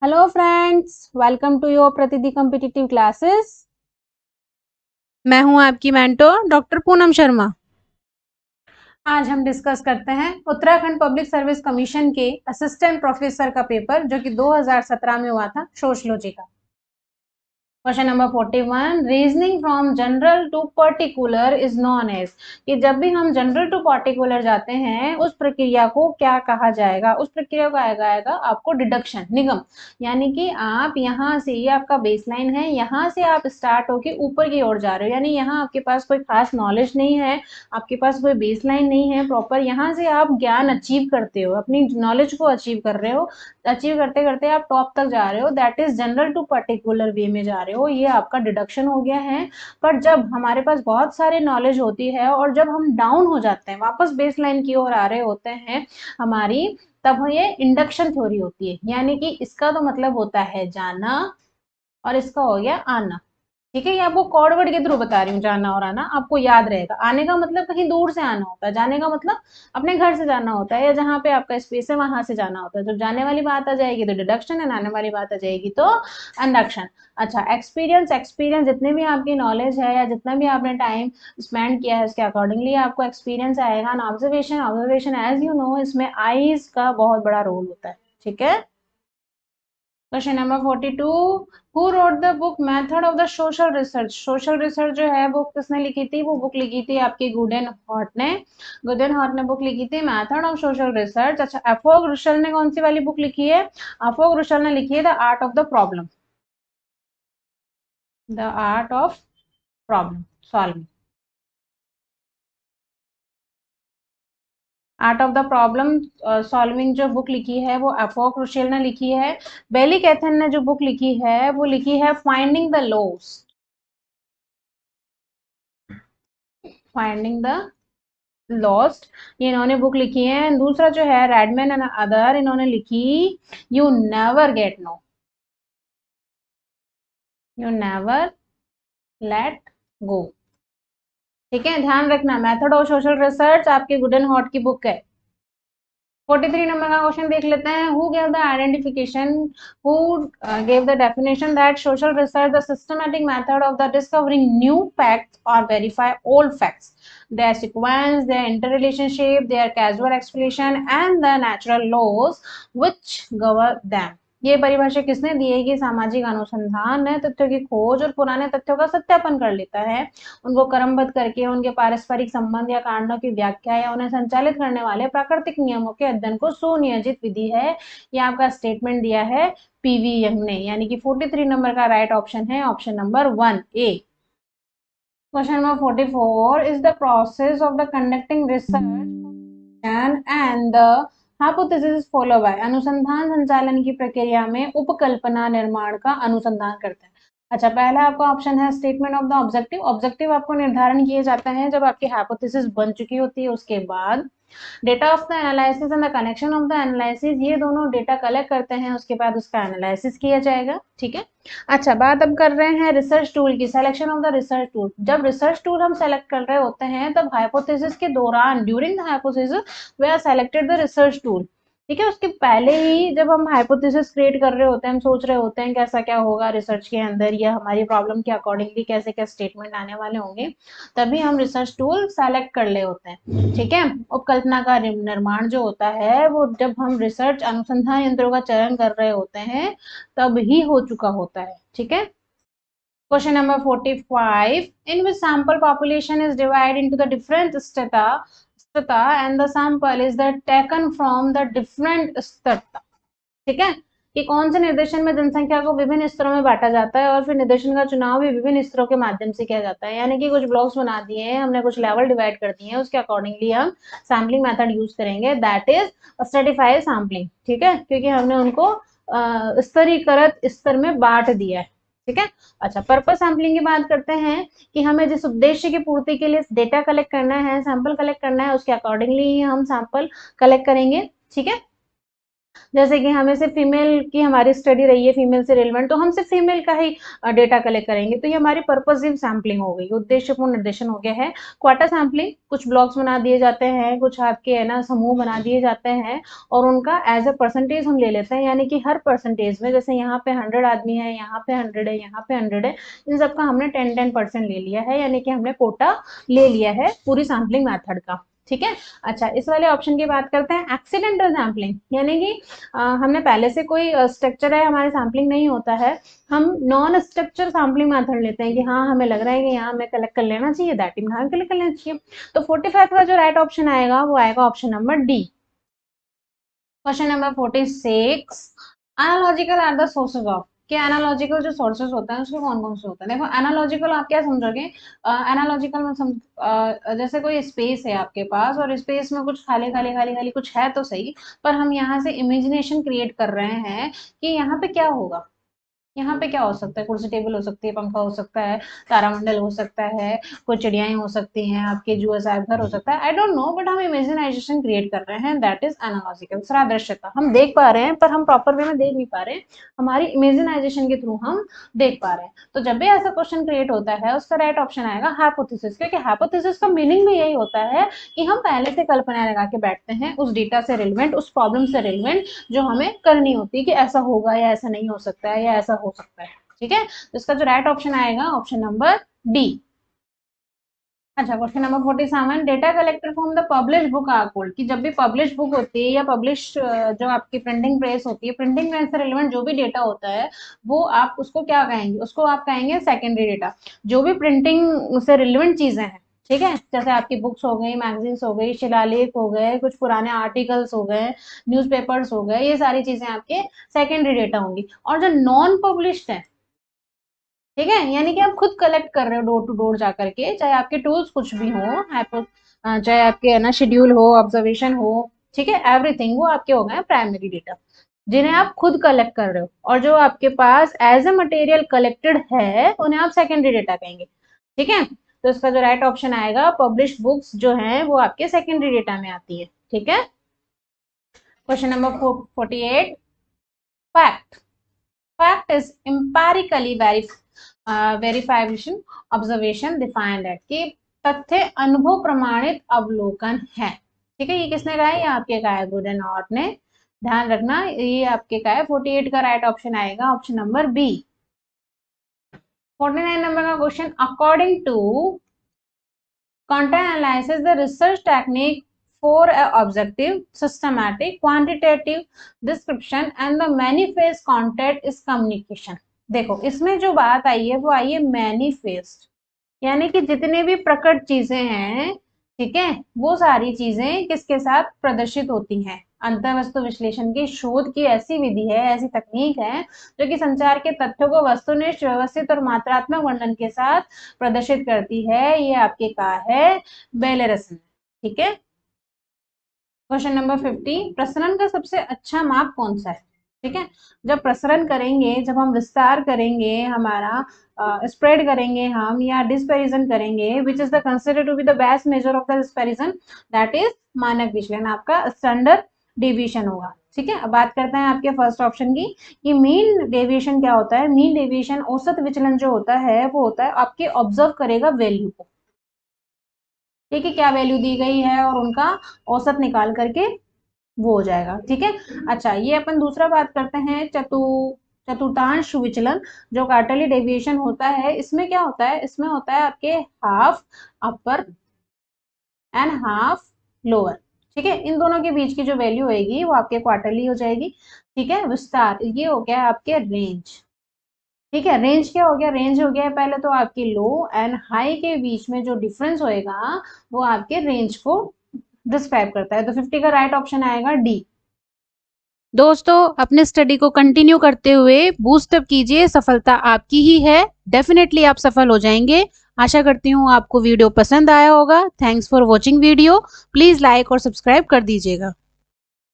Hello friends, welcome to your प्रतिदि competitive classes. मैं हूं आपकी मेंटोर डॉक्टर पूनम शर्मा। आज हम डिस्कस करते हैं उत्तराखंड पब्लिक सर्विस कमीशन के असिस्टेंट प्रोफेसर का पेपर जो कि 2017 में हुआ था, सोशियोलॉजी का। Question number 41, reasoning from general to particular is known as. कि जब भी हम जनरल टू पर्टिकुलर जाते हैं उस प्रक्रिया को क्या कहा जाएगा? उस प्रक्रिया को आएगा आपको डिडक्शन, निगम। यानी कि आप यहाँ से, ये आपका बेसलाइन है, यहाँ से आप स्टार्ट होके ऊपर की ओर जा रहे हो, यानी यहाँ आपके पास कोई खास नॉलेज नहीं है, आपके पास कोई बेसलाइन नहीं है प्रॉपर। यहाँ से आप ज्ञान अचीव करते हो, अपनी नॉलेज को अचीव कर रहे हो, अचीव करते करते आप टॉप तक जा रहे हो, that is general to particular way में जा रहे हो, ये आपका डिडक्शन हो गया है। पर जब हमारे पास बहुत सारे नॉलेज होती है और जब हम डाउन हो जाते हैं, वापस बेस लाइन की ओर आ रहे होते हैं हमारी, तब ये इंडक्शन थ्योरी होती है। यानी कि इसका तो मतलब होता है जाना और इसका हो गया आना। ठीक है, ये आपको कॉर्ड वर्ड के थ्रू बता रही हूँ, जाना और आना आपको याद रहेगा। आने का मतलब कहीं दूर से आना होता है, जाने का मतलब अपने घर से जाना होता है या जहाँ पे आपका स्पेस है वहां से जाना होता है। जब जाने वाली बात आ जाएगी तो डिडक्शन है, आने वाली बात आ जाएगी तो इंडक्शन। अच्छा, एक्सपीरियंस, एक्सपीरियंस जितने भी आपकी नॉलेज है या जितना भी आपने टाइम स्पेंड किया है उसके अकॉर्डिंगली आपको एक्सपीरियंस आएगा। Observation, observation as you know इसमें आईज का बहुत बड़ा रोल होता है। ठीक है। Question number 42, who wrote the book method of the social research. Social research जो है वो किसने लिखी थी? वो बुक लिखी थी आपकी गुडेन हॉट ने। गुडेन हॉट ने बुक लिखी थी मेथड ऑफ सोशल रिसर्च। अच्छा, अफोक रुशल ने कौन सी वाली बुक लिखी है? अफोक रुशल ने लिखी है the art of the problem, the art of problem solving. Art of the problem solving जो बुक लिखी है वो अफोक रुशेल ने लिखी है। बेली कैथन ने जो बुक लिखी है वो लिखी है finding the lost, finding the lost, ये इन्होंने बुक लिखी है। दूसरा जो है रेडमैन एंड अदर, इन्होंने लिखी you never get no, you never let go. ठीक है, ध्यान रखना मेथड ऑफ सोशल रिसर्च आपके गुडन हॉट की बुक है। 43 नंबर का क्वेश्चन देख लेते हैं। Who gave the identification, who gave the definition that social research the systematic method of the discovering new facts और verify old facts, their sequence, their interrelationship, their causal explanation and the natural laws which govern them। ये परिभाषा किसने दी है? कि सामाजिक अनुसंधान नए तथ्यों की खोज और पुराने तथ्यों का सत्यापन कर लेता है, उनको क्रमबद्ध करके उनके पारस्परिक संबंध या कारणों की व्याख्या या उन्हें संचालित करने वाले प्राकृतिक नियमों के अध्ययन को सुनियोजित विधि है। ये आपका स्टेटमेंट दिया है पीवी यंग ने, यानी कि 43 नंबर का राइट ऑप्शन है option number 1 A. Question number 44 is the process of the conducting research and the hypothesis follow by। अनुसंधान संचालन की प्रक्रिया में उपकल्पना निर्माण का अनुसंधान करते हैं। अच्छा, पहला आपका ऑप्शन है statement of the objective. Objective आपको निर्धारण किए जाते हैं जब आपकी हाइपोथेसिस बन चुकी होती है, उसके बाद data of the analysis and the connection of the analysis, ये दोनों डेटा कलेक्ट करते हैं, उसके बाद उसका एनालिसिस किया जाएगा। ठीक है। अच्छा, बात अब कर रहे हैं रिसर्च टूल की, selection of the research tool. जब रिसर्च टूल हम सेलेक्ट कर रहे होते हैं तब हाइपोथेसिस के दौरान, during the hypothesis we are selected the research tool. ठीक है, उसके पहले ही जब हम हाइपोथेसिस क्रिएट कर रहे होते हैं, हम सोच रहे होते हैं कैसा क्या होगा रिसर्च के अंदर या हमारी प्रॉब्लम के अकॉर्डिंगली कैसे क्या स्टेटमेंट आने वाले होंगे, तभी हम रिसर्च टूल सेलेक्ट कर ले होते हैं। ठीक है, उपकल्पना का निर्माण जो होता है वो जब हम रिसर्च अनुसंधान यंत्रों का चयन कर रहे होते हैं तब ही हो चुका होता है। ठीक है। Question number 45, in which sample population is divided into the different strata and the sample is the taken from the different strata। ठीक है, कि कौन से निर्देशन में जनसंख्या को विभिन्न स्तरों में बांटा जाता है और फिर निर्देशन का चुनाव भी विभिन्न स्तरों के माध्यम से किया जाता है। यानी कि कुछ ब्लॉक्स बना दिए हैं हमने, कुछ लेवल डिवाइड कर दिए हैं, उसके अकॉर्डिंगली हम सैम्पलिंग मेथड यूज करेंगे, दैट इज स्ट्रेटिफाइड सैम्पलिंग। ठीक है, क्योंकि हमने उनको स्तरीकृत स्तर में बांट दिया है। ठीक है। अच्छा, पर्पस सैम्पलिंग की बात करते हैं कि हमें जिस उद्देश्य की पूर्ति के लिए डेटा कलेक्ट करना है, सैंपल कलेक्ट करना है, उसके अकॉर्डिंगली हम सैंपल कलेक्ट करेंगे। ठीक है। जैसे कि हमें सिर्फ फीमेल की हमारी स्टडी रही है, फीमेल से रिलेवेंट, तो हम सिर्फ फीमेल का ही डेटा कलेक्ट करेंगे। तो ये हमारी पर्पसिव सैम्पलिंग हो गई, उद्देश्यपूर्ण निर्देशन हो गया है। क्वार्टर सैम्पलिंग, कुछ ब्लॉक्स बना दिए जाते हैं, कुछ आपके है ना समूह बना दिए जाते हैं और उनका एज ए परसेंटेज हम ले लेते हैं, यानी कि हर परसेंटेज में, जैसे यहाँ पे 100 आदमी है, यहाँ पे 100 है, यहाँ पे 100 है, इन सबका हमने 10% ले लिया है, यानी कि हमने कोटा ले लिया है पूरी सैम्पलिंग मेथड का। ठीक है। अच्छा, इस वाले ऑप्शन की बात करते हैं, एक्सीडेंटल सैम्पलिंग, यानी कि हमने पहले से कोई स्ट्रक्चर है, हमारे सैम्पलिंग नहीं होता है, हम नॉन स्ट्रक्चर सैम्पलिंग मेथड लेते हैं कि हाँ हमें लग रहा है कि यहाँ हमें कलेक्ट कर लेना चाहिए, दैट मीन हमें कलेक्ट कर लेना चाहिए। तो 45 का जो राइट ऑप्शन आएगा वो आएगा option number D. Question number 46, analogical are the sources of, कि एनालॉजिकल जो सोर्सेज होता है उसके कौन कौन से होते हैं। देखो एनालॉजिकल आप क्या समझोगे, एनालॉजिकल में जैसे कोई स्पेस है आपके पास और स्पेस में कुछ खाली खाली खाली खाली कुछ है तो सही, पर हम यहाँ से इमेजिनेशन क्रिएट कर रहे हैं कि यहाँ पे क्या होगा, यहाँ पे क्या हो सकता है, कुर्सी टेबल हो सकती है, पंखा हो सकता है, तारामंडल हो सकता है, कुछ चिड़ियाएं हो सकती हैं, आपके जुआ साहब घर हो सकता है, आई डोंट नो, बट हम इमेजिनाइजेशन क्रिएट कर रहे हैं, दैट इज एनालॉजिकल। सदृश्यता, हम देख पा रहे हैं पर हम प्रॉपर वे में देख नहीं पा रहे हैं, हमारी इमेजिनाइजेशन के थ्रू हम देख पा रहे हैं। तो जब भी ऐसा क्वेश्चन क्रिएट होता है उसका राइट ऑप्शन आएगा हाइपोथेसिस, क्योंकि हाइपोथेसिस का मीनिंग भी यही होता है कि हम पहले से कल्पना लगा के बैठते हैं उस डेटा से रिलेवेंट, उस प्रॉब्लम से रिलेवेंट जो हमें करनी होती है कि ऐसा होगा या ऐसा नहीं हो सकता है या ऐसा हो सकता है। ठीक है, तो इसका जो राइट ऑप्शन आएगा ऑप्शन नंबर डी। अच्छा, question number 47, data collected from the publish book are called, कि जब भी पब्लिश बुक होती है या पब्लिश जो आपकी प्रिंटिंग प्रेस होती है, प्रिंटिंग प्रेस से रिलेवेंट जो भी डेटा होता है वो आप उसको क्या कहेंगे, उसको आप कहेंगे सेकेंडरी डेटा। जो भी प्रिंटिंग से रिलेवेंट चीजें हैं, ठीक है, जैसे आपकी बुक्स हो गई, मैगजीन्स हो गई, शिलालेख हो गए, कुछ पुराने आर्टिकल्स हो गए, न्यूज़पेपर्स हो गए, ये सारी चीजें आपके सेकेंडरी डेटा होंगी। और जो नॉन पब्लिश्ड है, ठीक है, यानी कि आप खुद कलेक्ट कर रहे हो डोर टू डोर जाकर के, चाहे आपके टूल्स कुछ भी हो, चाहे आपके है ना शेड्यूल हो, ऑब्जर्वेशन हो, ठीक है, एवरीथिंग वो आपके हो गए प्राइमरी डेटा जिन्हें आप खुद कलेक्ट कर रहे हो। और जो आपके पास एज ए मटेरियल कलेक्टेड है उन्हें आप सेकेंडरी डेटा कहेंगे। ठीक है, तो इसका जो राइट ऑप्शन आएगा, पब्लिश बुक्स जो है वो आपके सेकेंडरी डेटा में आती है। ठीक है, question number 48, fact, fact is empirically verification observation defined at, कि तथ्य अनुभव प्रमाणित अवलोकन है। ठीक है, ये किसने कहा है, ये आपके कहा है गुड एंड नॉट ने, ध्यान रखना ये आपके कहा है। 48 का राइट ऑप्शन आएगा ऑप्शन नंबर बी। 49 नंबर का question, according to content analysis, the research technique for objective, systematic, quantitative description and the manifest content is communication। देखो इसमें जो बात आई है वो आई है मैनिफेस्ट, यानी कि जितने भी प्रकट चीजें हैं, ठीक है, वो सारी चीजें किसके साथ प्रदर्शित होती हैं। अंतर्वस्तु विश्लेषण की शोध की ऐसी विधि है, ऐसी तकनीक है जो कि संचार के तथ्यों को वस्तुनिष्ठ, व्यवस्थित और मात्रात्मक वर्णन के साथ प्रदर्शित करती है। ये आपके कहा है बेलेरसन। ठीक है, क्वेश्चन नंबर 50, प्रसरण का सबसे अच्छा माप कौन सा है। ठीक है, जब प्रसरण करेंगे, जब हम विस्तार करेंगे, हमारा स्प्रेड करेंगे हम या डिस्पेरिजन करेंगे, which is the consider to be the best measure of the dispersion, that is मानक विचलन, आपका स्टैंडर्ड डेविएशन होगा। ठीक है, अब बात करते हैं आपके फर्स्ट ऑप्शन की, कि मीन डेविएशन क्या होता है। मीन डेविएशन, औसत विचलन जो होता है वो होता है आपके ऑब्जर्व करेगा वैल्यू को, ठीक है, क्या वैल्यू दी गई है और उनका औसत निकाल करके वो हो जाएगा। ठीक है, अच्छा ये अपन दूसरा बात करते हैं, चतुर्थांश विचलन, जो क्वार्टरली डेविएशन होता है, इसमें क्या होता है, इसमें होता है आपके half upper and half lower. ठीक है, इन दोनों के बीच की जो वैल्यू होगी वो आपके क्वार्टरली हो जाएगी। ठीक है, विस्तार, ये हो गया आपके रेंज। ठीक है, रेंज क्या हो गया, रेंज हो गया पहले तो आपकी लो एंड हाई के बीच में जो डिफरेंस होएगा वो आपके रेंज को डिस्क्राइब करता है। तो 50 का राइट ऑप्शन आएगा डी। दोस्तों, अपने स्टडी को कंटिन्यू करते हुए बूस्ट अप कीजिए, सफलता आपकी ही है, डेफिनेटली आप सफल हो जाएंगे। आशा करती हूँ आपको वीडियो पसंद आया होगा। Thanks for watching video, please like और सब्सक्राइब कर दीजिएगा।